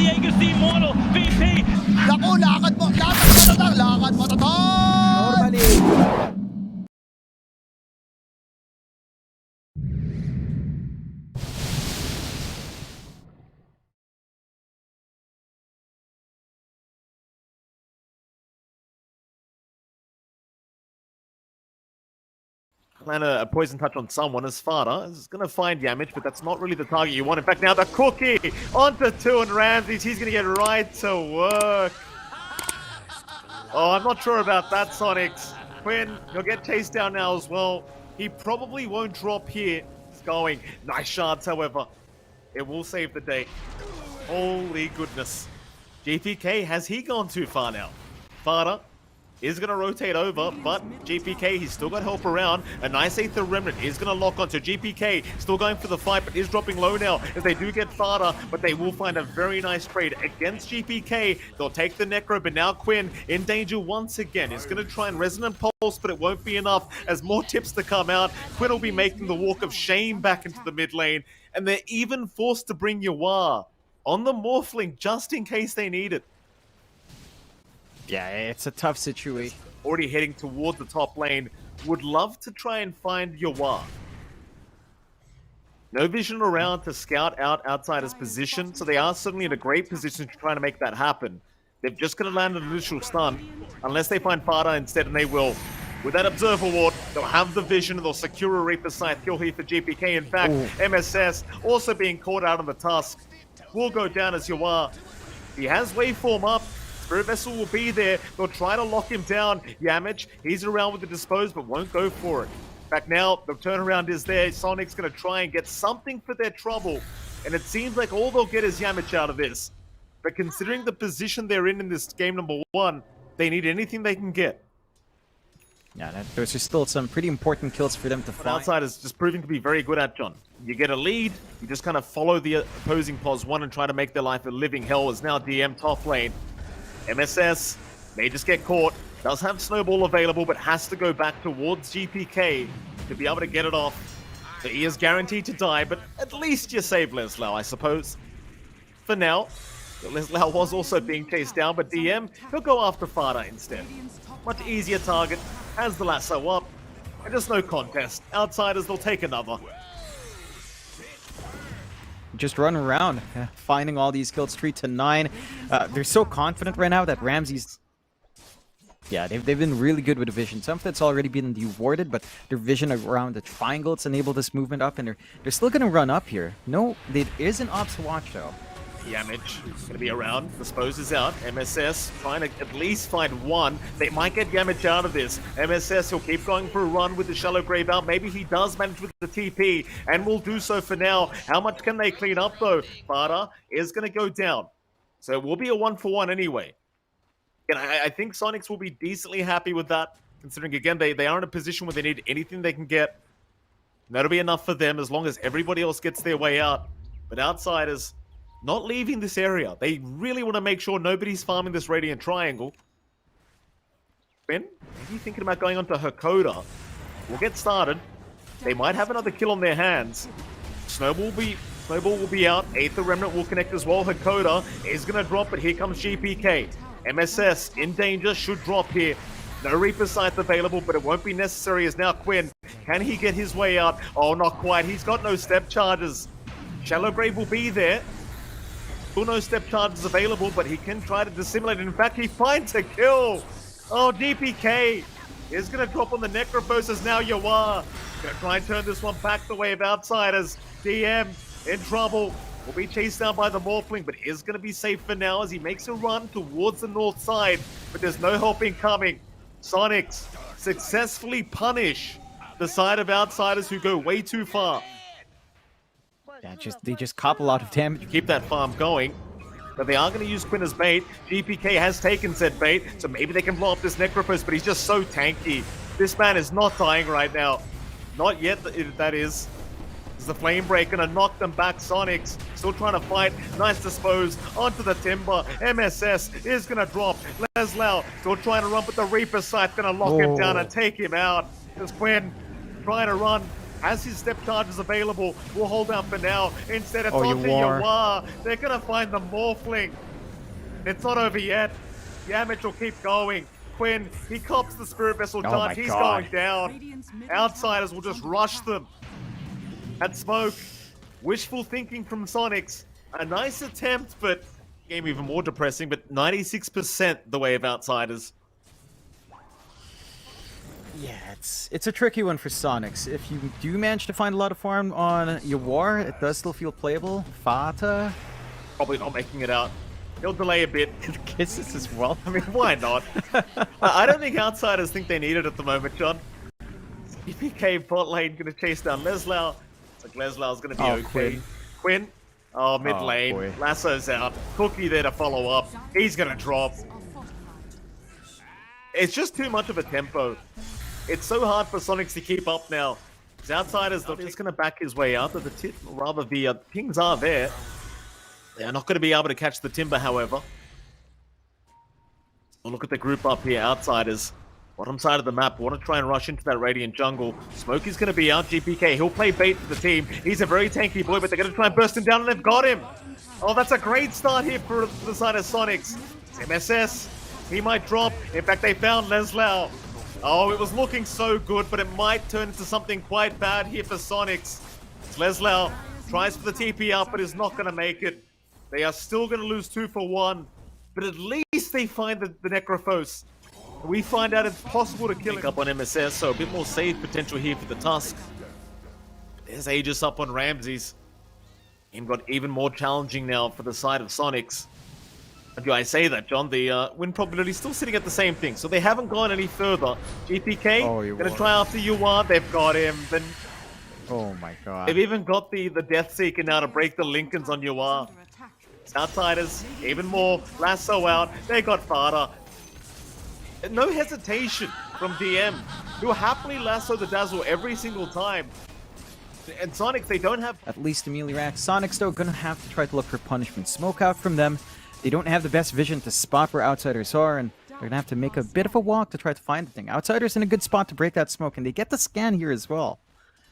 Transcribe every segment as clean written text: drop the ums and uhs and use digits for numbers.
Diego si Mono, VP. Naku, lakad mo tatang, lakad mo tatang! Normally. Plan a poison touch on someone as Fada is going to find damage, but that's not really the target you want. In fact, now the cookie onto 2 and Ramses. He's going to get right to work. Oh, I'm not sure about that, Soniqs. Quinn, he'll get chased down now as well. He probably won't drop here. He's going. Nice shards, however. It will save the day. Holy goodness. GPK, has he gone too far now? Fada is going to rotate over, but GPK, he's still got help around. A nice Aether Remnant is going to lock on. So GPK still going for the fight, but is dropping low now as they do get Fada, but they will find a very nice trade against GPK. They'll take the Necro, but now Quinn in danger once again. He's going to try and Resonant Pulse, but it won't be enough as more tips to come out. Quinn will be making the walk of shame back into the mid lane, and they're even forced to bring Yawar on the Morphling just in case they need it. Yeah, it's a tough situation. Already heading toward the top lane. Would love to try and find Yawar. No vision around to scout out outside his position, so they are certainly in a great position to try to make that happen. They're just going to land an initial stun, unless they find Fada instead, and they will. With that Observer Ward, they'll have the vision, and they'll secure a Reaper Scythe kill here for GPK. In fact, MSS also being caught out on the Tusk will go down as Yawar. He has Waveform up. Spirit Vessel will be there. They'll try to lock him down. Yamich, he's around with the Dispose, but won't go for it. In fact, now the turnaround is there. Soniqs going to try and get something for their trouble. And it seems like all they'll get is Yamich out of this. But considering the position they're in this game number 1, they need anything they can get. Yeah, those are still some pretty important kills for them to find. Outside is just proving to be very good at, John. You get a lead, you just kind of follow the opposing pos 1 and try to make their life a living hell. As now DM top lane. MSS may just get caught, does have Snowball available, but has to go back towards GPK to be able to get it off. So he is guaranteed to die, but at least you save Leslau, I suppose. For now, Leslau was also being chased down, but DM, he'll go after Fada instead. Much easier target, has the lasso up, and just no contest. Outsiders, they'll take another. Just run around, finding all these kills, 3 to 9. They're so confident right now that Ramses... Yeah, they've been really good with the vision. Some of it's already been rewarded, but their vision around the triangle, it's enabled this movement up, and they're still going to run up here. No, there is an Ops watch, though. Yamich going to be around. Dispose is out. MSS trying to at least find one. They might get Yamich out of this. MSS will keep going for a run with the Shallow Grave out. Maybe he does manage with the TP and will do so for now. How much can they clean up though? Fada is going to go down. So it will be a 1-for-1 anyway. And I think Soniqs will be decently happy with that, considering again they are in a position where they need anything they can get. And that'll be enough for them as long as everybody else gets their way out. But Outsiders not leaving this area. They really want to make sure nobody's farming this Radiant Triangle. Ben, maybe thinking about going on to Hakoda. We'll get started. They might have another kill on their hands. Snowball will be out. Aether Remnant will connect as well. Hakoda is going to drop, but here comes GPK. MSS in danger, should drop here. No Reaper Scythe available, but it won't be necessary as now Quinn. Can he get his way out? Oh, not quite. He's got no step charges. Shallow Grave will be there. Still no step charges available, but he can try to dissimulate. In fact, he finds a kill. Oh, GPK is going to drop on the Necrophos as now Yawar. Going to try and turn this one back the way of Outsiders. DM in trouble. Will be chased down by the Morphling, but is going to be safe for now as he makes a run towards the north side. But there's no helping coming. Soniqs successfully punish the side of Outsiders who go way too far. Yeah, they just cop a lot of damage. Keep that farm going, but they are going to use Quinn as bait. GPK has taken said bait, so maybe they can blow up this Necrophos, but he's just so tanky. This man is not dying right now. Not yet, that is. As the Flame Break going to knock them back. Soniqs still trying to fight. Nice Dispose onto the Timber. MSS is going to drop. Leslau still trying to run, but the Reaper Scythe going to lock him down and take him out. As Quinn trying to run has his step charges available. We'll hold out for now. Instead, it's Oh, onto Yawar. Yawar. They're going to find the Morphling. It's not over yet. Yamich will keep going. Quinn, he cops the Spirit Vessel Oh charge. my He's God. going down. Outsiders will just rush them. At Smoke, wishful thinking from Soniqs. A nice attempt, but game even more depressing, but 96% the way of Outsiders. Yeah, it's a tricky one for Soniqs. If you do manage to find a lot of farm on Yawar, it does still feel playable. Fata, Probably not making it out. He'll delay a bit. Kisses as well. I mean, why not? I don't think Outsiders think they need it at the moment, John. CPK bot lane gonna chase down Leslau. It's like Leslau's gonna be Oh, okay. Quinn. Oh, mid Oh, lane. boy. Lasso's out. Cookie there to follow up. He's gonna drop. It's just too much of a tempo. It's so hard for Soniqs to keep up now. His Outsiders are just gonna back his way out of the tip. Rather, the pings are there. They're not going to be able to catch the Timber, however. We'll look at the group up here, Outsiders. Bottom side of the map, want to try and rush into that Radiant jungle. Smoke is going to be out, GPK. He'll play bait for the team. He's a very tanky boy, but they're going to try and burst him down, and they've got him. Oh, that's a great start here for the side of Soniqs. MSS, he might drop. In fact, they found Leslau. Oh, it was looking so good, but it might turn into something quite bad here for Soniqs. Leslau tries for the TP up, but is not going to make it. They are still going to lose 2 for 1, but at least they find the Necrophos. We find out it's possible to kill him. Up on MSS, so a bit more save potential here for the Tusk. There's Aegis up on Ramses. Game got even more challenging now for the side of Soniqs. And do I say that, John? The win probability is still sitting at the same thing, so they haven't gone any further. GPK, going to try after Yuan. They've got him. Then Oh my God. they've even got the Death Seeker now to break the Lincolns on Yuan. Outsiders, even more. Lasso out. They got Fada. No hesitation from DM. Who happily lasso the Dazzle every single time. And Soniqs, they don't have... At least immediately react. Soniqs, though, gonna have to try to look for punishment. Smoke out from them. They don't have the best vision to spot where Outsiders are, and they're gonna have to make a bit of a walk to try to find the thing. Outsiders in a good spot to break that smoke, and they get the scan here as well.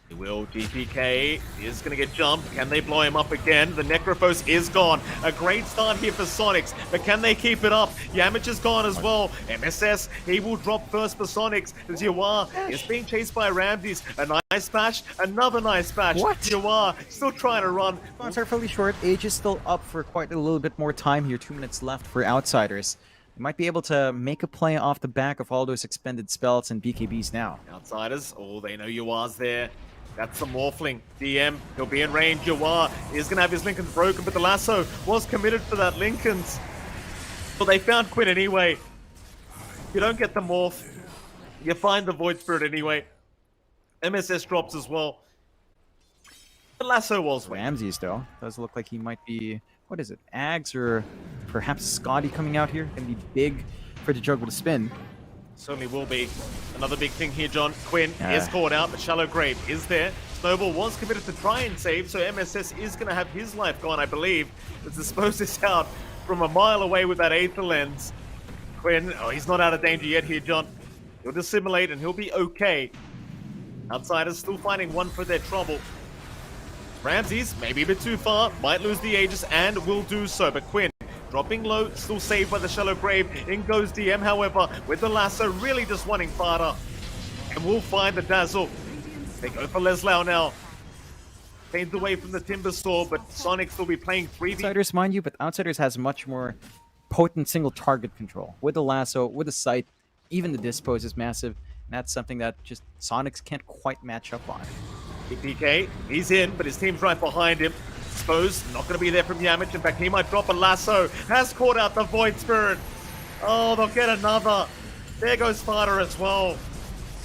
They will. GPK is going to get jumped. Can they blow him up again? The Necrophos is gone. A great start here for Soniqs, but can they keep it up? Yamich is gone as well. MSS, he will drop first for Soniqs. As Yawar is being chased by Ramses. A nice bash, another nice bash. What? Yawar still trying to run. Spawns are fairly short. Age is still up for quite a little bit more time here. 2 minutes left for Outsiders. They might be able to make a play off the back of all those expended spells and BKBs now. Outsiders, oh, they know Yawar's there. That's the Morphling. DM, he'll be in range. Yawar is going to have his Lincolns broken, but the lasso was committed for that Lincolns. Well, they found Quinn anyway. You don't get the Morph. You find the Void Spirit anyway. MSS drops as well. The lasso was weak. Ramses, though, does look like he might be... What is it? Ags or perhaps Scotty coming out here? Gonna be big for the juggle to spin. Certainly will be. Another big thing here, John. Quinn is caught out, but Shallow Grave is there. Snowball was committed to try and save, so MSS is going to have his life gone, I believe. As Dispose is out from a mile away with that Aether Lens. Quinn, oh, he's not out of danger yet here, John. He'll dissimulate and he'll be okay. Outsiders still finding one for their trouble. Ramses, maybe a bit too far, might lose the Aegis and will do so, but Quinn dropping low, still saved by the Shallow Grave. In goes DM, however, with the lasso, really just wanting Fada. And we'll find the Dazzle. They go for Leslau now. Fades away from the Timber Saw, but Soniqs will be playing 3v. Outsiders, mind you, but Outsiders has much more potent single target control. With the lasso, with the sight, even the dispose is massive. And that's something that just Soniqs can't quite match up on. PK, he's in, but his team's right behind him. Dispose, not going to be there from Yamich. In fact, he might drop a lasso. Has caught out the Void Spirit. Oh, they'll get another. There goes Fada as well.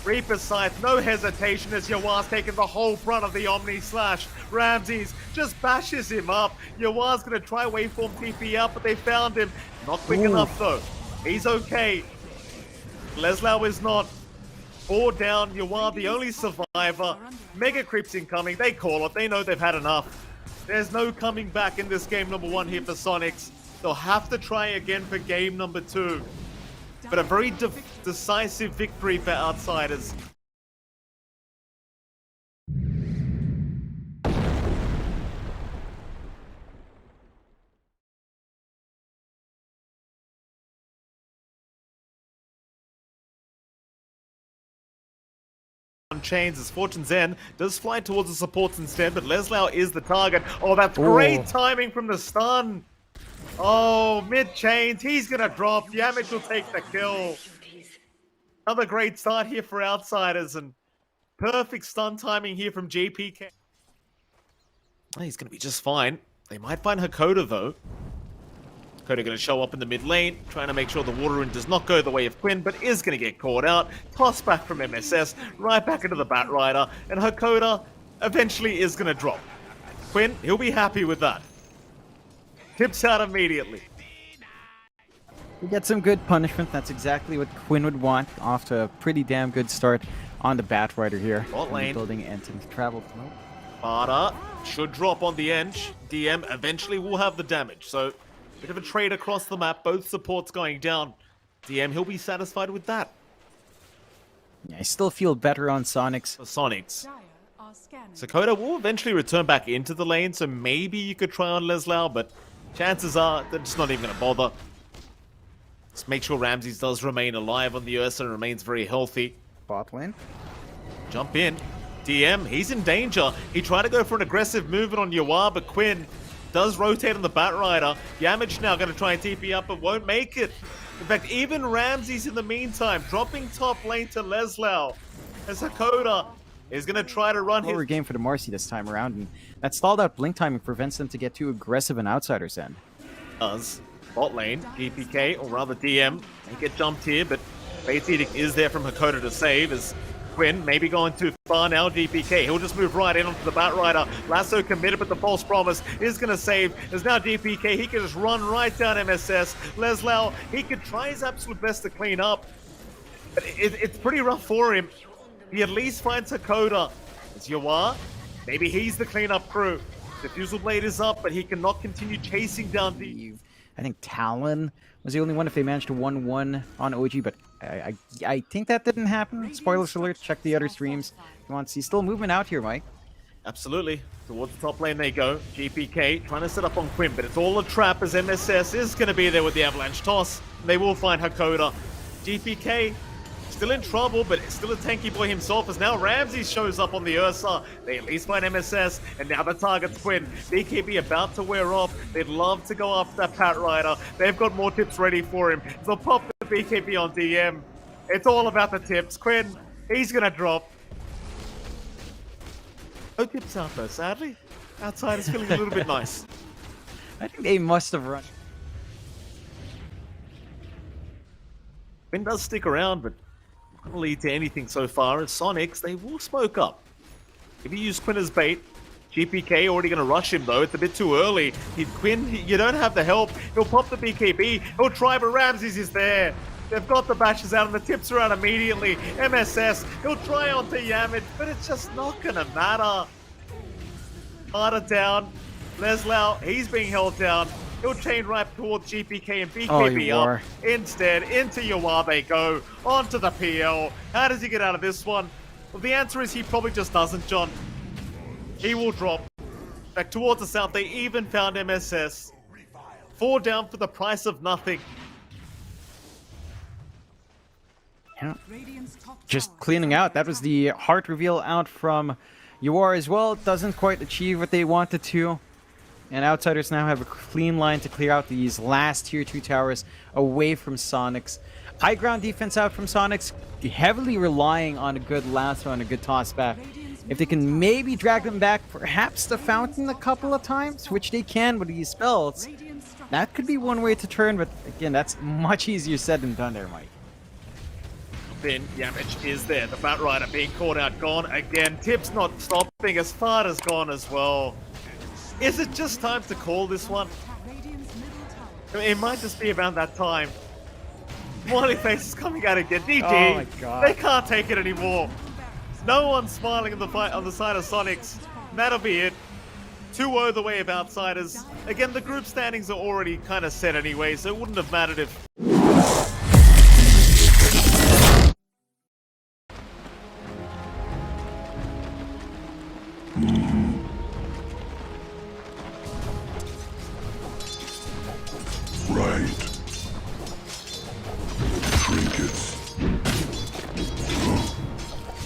Reaper's Scythe, no hesitation as Yawar's taking the whole brunt of the Omni Slash. Ramses just bashes him up. Yawar's going to try waveform TP up, but they found him. Not quick enough though. He's okay. Leslau is not. 4 down, Yawar the only survivor. Mega creeps incoming, they call it, they know they've had enough. There's no coming back in this game number 1 here for Soniqs. They'll have to try again for game number 2. But a very decisive victory for Outsiders. chains as Fortune's End does fly towards the supports instead, but Leslau is the target. Oh, that's great timing from the stun. Oh, mid-chains, he's gonna drop. Yamich will take the kill. Another great start here for Outsiders, and perfect stun timing here from GPK. He's gonna be just fine. They might find Hakoda though. Hakoda gonna show up in the mid lane, trying to make sure the water rune does not go the way of Quinn, but is gonna get caught out. Toss back from MSS, right back into the Batrider, and Hakoda eventually is gonna drop. Quinn, he'll be happy with that. Tips out immediately. We get some good punishment. That's exactly what Quinn would want. Off to a pretty damn good start on the Batrider here. Bot lane. Building and travel. Nope. Bada should drop on the Eng. DM eventually will have the damage, so bit of a trade across the map. Both supports going down. DM, he'll be satisfied with that. Yeah, I still feel better on Soniqs. The Soniqs. Sakota will eventually return back into the lane, so maybe you could try on Leslau, but chances are they're just not even going to bother. Just make sure Ramses does remain alive on the Ursa and remains very healthy. Bot lane. Jump in. DM, he's in danger. He tried to go for an aggressive movement on Yawar, but Quinn does rotate on the Batrider. Yamich now going to try and TP up, but won't make it. In fact, even Ramses in the meantime, dropping top lane to Leslau. As Hakoda is going to try to run Lower game for the Marcy this time around, and that stalled out blink timing prevents them to get too aggressive in Outsiders' end. Does. Bot lane, GPK, or rather DM, they get jumped here, but Fate's Edict is there from Hakoda to save as Quinn maybe going too far now. GPK, he'll just move right in onto the Batrider. Lasso committed, but the false promise is going to save. There's now GPK, he can just run right down MSS. Leslau, he could try his absolute best to clean up, but it's pretty rough for him. He at least finds Hakoda. It's Yawar, maybe he's the cleanup crew. Diffusal Blade is up, but he cannot continue chasing down the... I think Talon was the only one if they managed to 1-1 on OG, but I think that didn't happen. Spoilers alert, check the other streams. You want to see still movement out here, Mike. Absolutely. Towards the top lane they go. GPK trying to set up on Quinn, but it's all a trap as MSS is going to be there with the avalanche toss. They will find Hakoda. GPK still in trouble, but still a tanky boy himself as now Ramses shows up on the Ursa. They at least find MSS, and now the target's Quinn. BKB about to wear off. They'd love to go after that Batrider. They've got more tips ready for him. They'll pop the BKB on DM. It's all about the tips. Quinn, he's gonna drop. No tips out though, sadly. Outside is feeling a little bit nice. I think they must have run. Quinn does stick around, but not lead to anything so far. As Soniqs, they will smoke up. If you use Quinn as bait, GPK already going to rush him though. It's a bit too early. Quinn, you don't have the help. He'll pop the BKB. He'll try, but Ramses is there. They've got the bashes out and the tips are out immediately. MSS, he'll try onto Yamich, but it's just not going to matter. Harder down. Leslau, he's being held down. He'll chain right towards GPK and BKB up. Instead, into Yawar they go. Onto the PL. How does he get out of this one? Well, the answer is he probably just doesn't, John. He will drop. Back towards the south, they even found MSS. 4 down for the price of nothing. Yeah. Just cleaning out. That was the heart reveal out from Yawar as well. It doesn't quite achieve what they wanted to. And Outsiders now have a clean line to clear out these last tier 2 towers away from Soniqs. High ground defense out from Soniqs, heavily relying on a good lasso and a good toss back. If they can maybe drag them back, perhaps the fountain a couple of times, which they can with these spells, that could be one way to turn, but again, that's much easier said than done there, Mike. Then Yamich is there. The Batrider being caught out, gone again. Tips not stopping as far as gone as well. Is it just time to call this one? I mean, it might just be around that time. Smiley face is coming out again. GG. Oh my God. They can't take it anymore. No one's smiling on the fight on the side of Soniqs. That'll be it. 2-0 the way of Outsiders. Again, the group standings are already kind of set anyway, so it wouldn't have mattered if... Right.